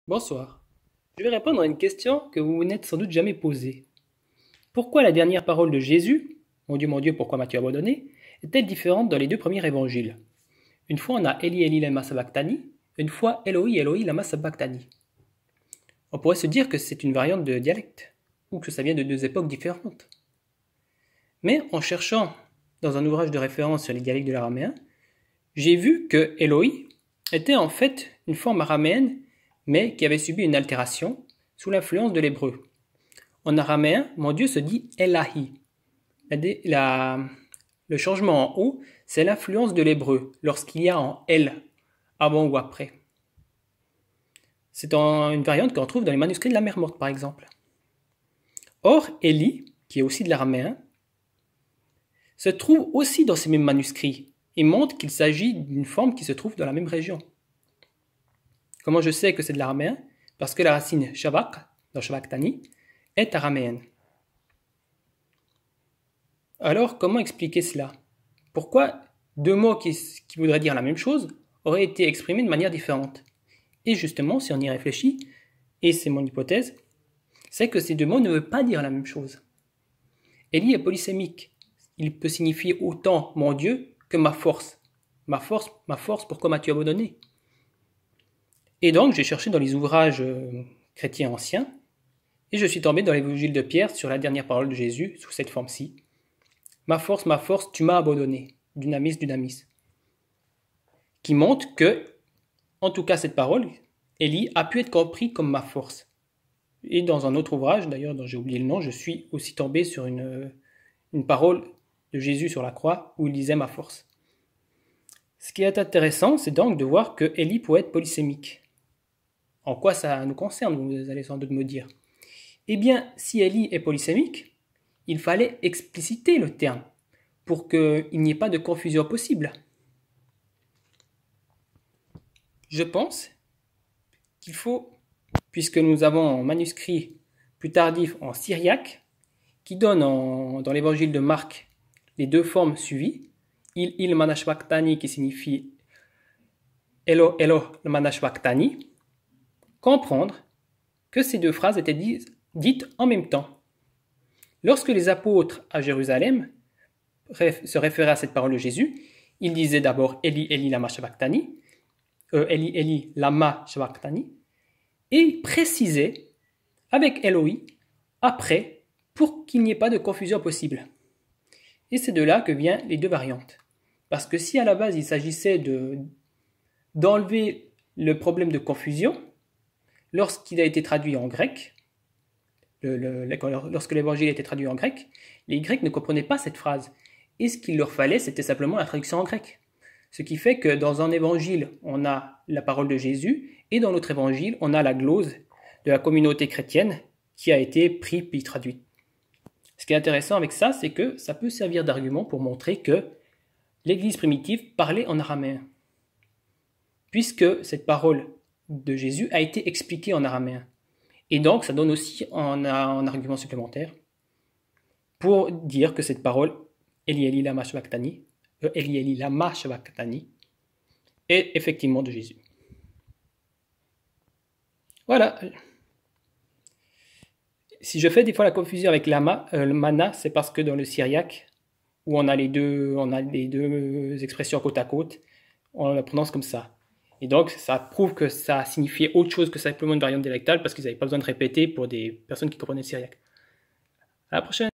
Bonsoir. Je vais répondre à une question que vous vous n'êtes sans doute jamais posée. Pourquoi la dernière parole de Jésus, mon Dieu, pourquoi m'as-tu abandonné, est-elle différente dans les deux premiers évangiles? Une fois on a Eli Eli lama sabachthani, une fois Eloi Eloi lama sabachthani. On pourrait se dire que c'est une variante de dialecte, ou que ça vient de deux époques différentes. Mais en cherchant dans un ouvrage de référence sur les dialectes de l'araméen, j'ai vu que Eloi était en fait une forme araméenne mais qui avait subi une altération sous l'influence de l'hébreu. En araméen, mon Dieu se dit Elahi. Le changement en haut, c'est l'influence de l'hébreu, lorsqu'il y a en El, avant ou après. C'est une variante qu'on trouve dans les manuscrits de la Mer Morte, par exemple. Or, Eli, qui est aussi de l'araméen, se trouve aussi dans ces mêmes manuscrits et montre qu'il s'agit d'une forme qui se trouve dans la même région. Comment je sais que c'est de l'araméen? Parce que la racine shavak, dans shavachthani, est araméenne. Alors, comment expliquer cela? Pourquoi deux mots qui voudraient dire la même chose auraient été exprimés de manière différente? Et justement, si on y réfléchit, et c'est mon hypothèse, c'est que ces deux mots ne veulent pas dire la même chose. Eli est polysémique. Il peut signifier autant mon Dieu que ma force. Ma force, pourquoi m'as-tu abandonné? Et donc, j'ai cherché dans les ouvrages chrétiens anciens, et je suis tombé dans l'évangile de Pierre sur la dernière parole de Jésus, sous cette forme-ci. Ma force, tu m'as abandonné. Dunamis, dunamis. Qui montre que, en tout cas cette parole, Élie a pu être compris comme ma force. Et dans un autre ouvrage, d'ailleurs dont j'ai oublié le nom, je suis aussi tombé sur une parole de Jésus sur la croix où il disait ma force. Ce qui est intéressant, c'est donc de voir que Élie peut être polysémique. En quoi ça nous concerne, vous allez sans doute me dire. Eh bien, si Élie est polysémique, il fallait expliciter le terme pour qu'il n'y ait pas de confusion possible. Je pense qu'il faut, puisque nous avons un manuscrit plus tardif en syriaque, qui donne dans l'évangile de Marc les deux formes suivies, il manashvaktani qui signifie Elo Elo le manashvaktani, comprendre que ces deux phrases étaient dites en même temps. Lorsque les apôtres à Jérusalem se référaient à cette parole de Jésus, ils disaient d'abord Eli Eli lama sabachthani, Eli Eli lama sabachthani, et ils précisaient avec Eloi après pour qu'il n'y ait pas de confusion possible. Et c'est de là que viennent les deux variantes. Parce que si à la base il s'agissait d'enlever le problème de confusion, lorsqu'il a été traduit en grec, lorsque l'évangile a été traduit en grec, les Grecs ne comprenaient pas cette phrase. Et ce qu'il leur fallait, c'était simplement la traduction en grec. Ce qui fait que dans un évangile, on a la parole de Jésus, et dans l'autre évangile, on a la glose de la communauté chrétienne qui a été prise puis traduite. Ce qui est intéressant avec ça, c'est que ça peut servir d'argument pour montrer que l'Église primitive parlait en araméen. Puisque cette parole de Jésus a été expliquée en araméen. Et donc, ça donne aussi un argument supplémentaire pour dire que cette parole, Eli Eli lama sabachthani, Eli Eli lama sabachthani, est effectivement de Jésus. Voilà. Si je fais des fois la confusion avec le mana, c'est parce que dans le syriaque, où on a les deux expressions côte à côte, on la prononce comme ça. Et donc, ça prouve que ça signifiait autre chose que simplement une variante dialectale parce qu'ils n'avaient pas besoin de répéter pour des personnes qui comprenaient le syriaque. À la prochaine!